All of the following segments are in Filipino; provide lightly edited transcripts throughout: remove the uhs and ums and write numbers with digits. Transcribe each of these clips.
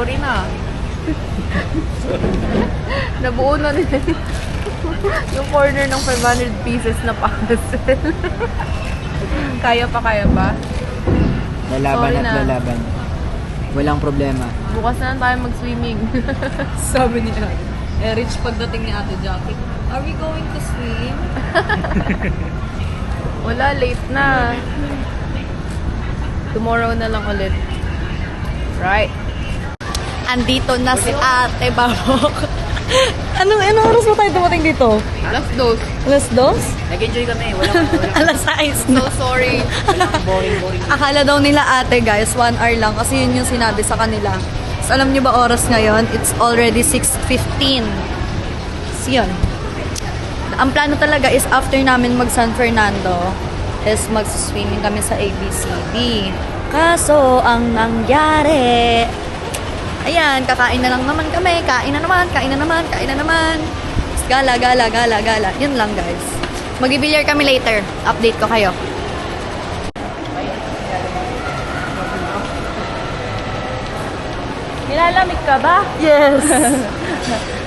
Sorry na. Nabuo na rin yung corner ng 500 pieces na puzzle. Kaya pa? Lalaban Sorry at na. lalaban. Walang problema. Bukas na lang tayo mag-swimming. Sabi niya, Rich pagdating ni Ate Jackie, are we going to swim? Wala, late na. Tomorrow na lang ulit. Right. Andito na si Ate Barok. Anong oras mo tayo dumating dito? Alas 2. Alas 2? Nag-enjoy kami. Walang Alas 6 So sorry. boring. Akala daw nila ate guys, 1 hour lang kasi yun yung sinabi sa kanila. So alam niyo ba oras ngayon? It's already 6:15. So yun. Ang plano talaga is after namin mag San Fernando is mag-swimming kami sa ABCD. Kaso ang nangyari, ayan, kakain na lang naman kami. Kain na naman. Gala. Yun lang guys. Mag-bilyar kami later. Update ko kayo. Nilalamig ka ba? Yes.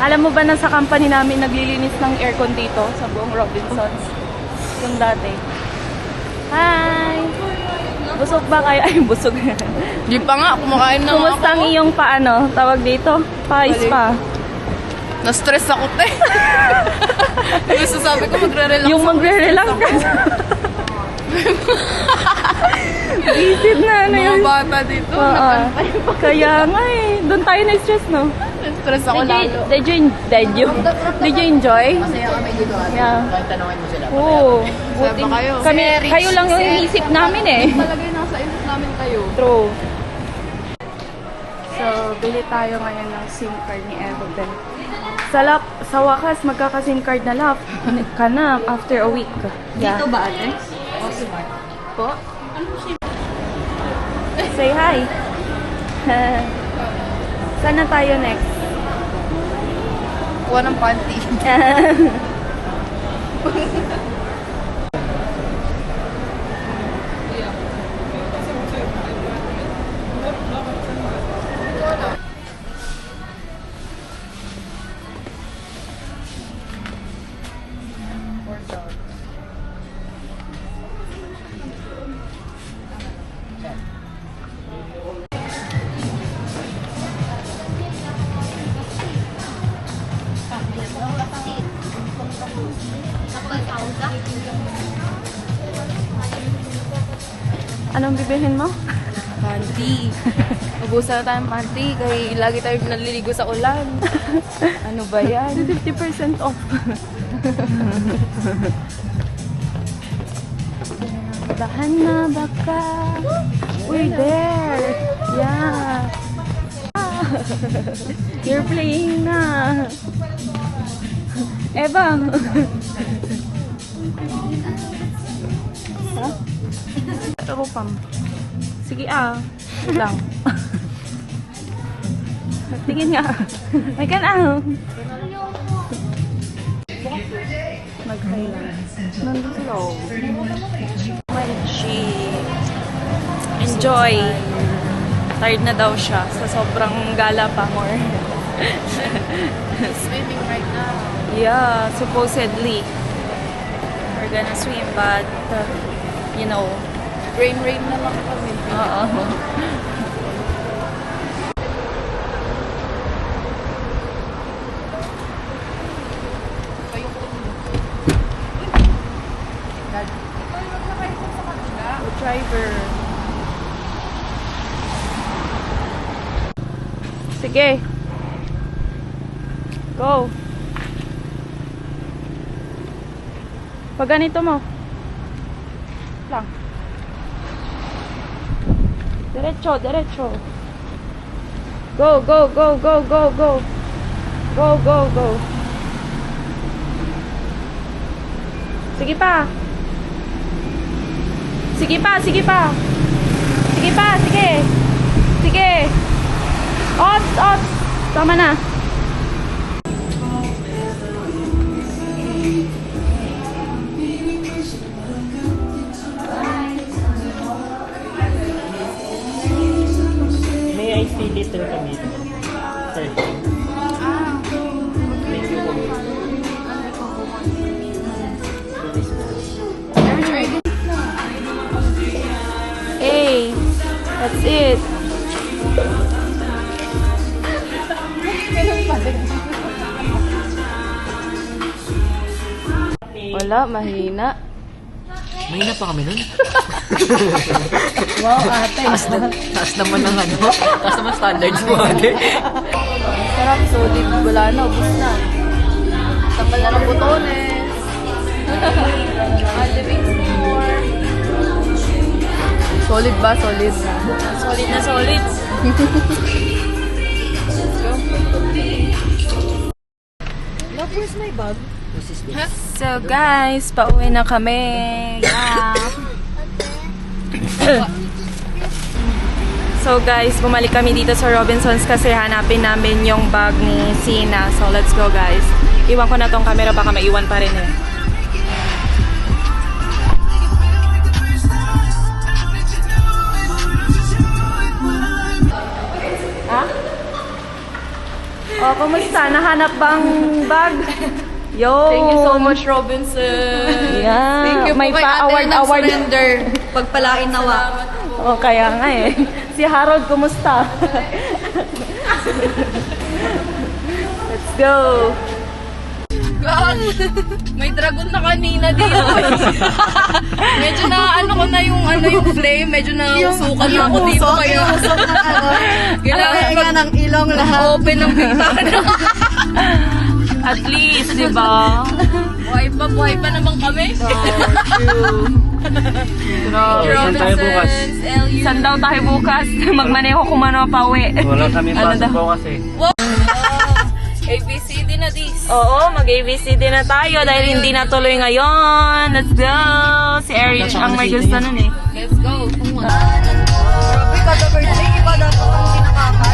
Alam mo ba na sa company namin naglilinis ng aircon dito sa buong Robinsons? Yung dati. Hi! Busog ba kayo? Ay, busog. Di pa nga, kumakain na nga Kumusta ang ako. iyong paano? Tawag dito? Pais pa. Na-stress ako, te. Gusto sabi ko, magre-relax Yung ako. magre-relax ka. Isip na ano Mga yun. bata dito, Oo. nakantay pa. Kaya nga eh. Doon tayo na-stress, no? Stress ako lalo. Did you enjoy? Masaya kami dito. Yeah. Kahit tanongin mo sila. Oo. Sabi ba kayo? Kayo lang yung inisip namin eh. Talaga yung nasa isip namin kayo. True. So, bili tayo ngayon ng SIM card ni Evelyn. Sa wakas, magkaka-SIM card na lang ka na after a week. Yeah. Dito ba ate? Po? Say hi. Saan na tayo next? Kuha ng panty. Anong bibilhin mo? Panty. Ubusan na tayong panty. Kaya lagi tayo naliligo sa ulan. Ano ba yan? 50% off. Bahan na baka. We're there. Yeah. You're playing na. Eva. Ha? Ako pam. Sige Wait lang. Tingin nga. Ay ka na. Mag-hi lang. Nandun sila. Enjoy. Tired na daw siya sa sobrang gala pa more. Swimming right now. Yeah, supposedly. We're gonna swim but you know. Rain na lang kami. Oo. Driver. Sige. Go. Pag ganito mo. Lang. Diretso. Go. Go. Sige pa. Sige. Ops. Tama na. May I see little kami. it. Wala, mahina. Mahina pa kami nun. Wow, ate. Taas naman ng ano. Taas naman standards mo ate. Sarap, solid. Wala na, ubus na. Tagal na ng botones. Living store. Solid ba? Solid. Solid na solid. Love, where's my bag? This is this. So guys, pauwi na kami. Yeah. So guys, bumalik kami dito sa Robinsons kasi hanapin namin yung bag ni Sina. So let's go guys. Iwan ko na tong camera, baka maiwan pa rin eh. Ha? Oh, kumusta? Nahanap bang bag? Yo! Thank you so much, Robinson. Yeah. Thank you May po kay ate ng pa-award. surrender. Pagpalain nawa. Oh, kaya nga eh. Si Harold, kumusta? Let's go! God, may dragon na kanina dito. Medyo na ano ko na yung flame, medyo na usukan na ako dito kaya Usok ng ano. kailangan Kaya ng ilong lahat. open ng bintana. At least, di ba? Buhay pa naman kami. Saan tayo bukas? LU. Saan daw tayo bukas? Magmaneho kung ano pa uwi. Wala kami Ano pasok daw? po kasi. ABCD na this. Oo, mag-ABCD na tayo dahil hindi natuloy ngayon. Let's go! Si Erich ang may gusto nun eh. Let's go. Grabe, kada birthday, iba dapat ang kinakakay.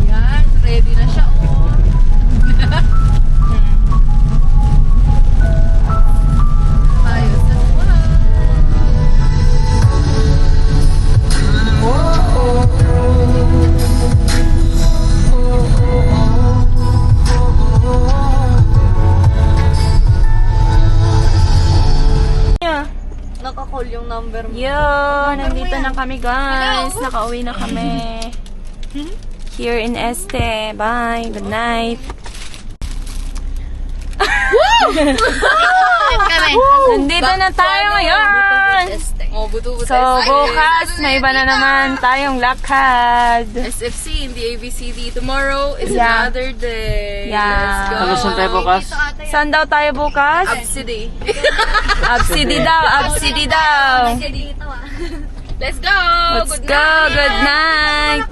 Yan, ready na siya. Oh. Ayos na naman. Yeah. Naka-call yung number mo. Yo, nandito na kami guys. Nakauwi na kami. Here in Este. Bye. Good night. Nandito na tayo ngayon. Oh, buto-buto. So, bukas may iba na naman tayong lakad. SFC in the ABCD. Tomorrow is Yeah. another day. Yeah. Let's go. Ano saan tayo bukas? Saan daw tayo bukas? ABCD. Absidi daw, absidi daw. Let's go. Let's go. Good night.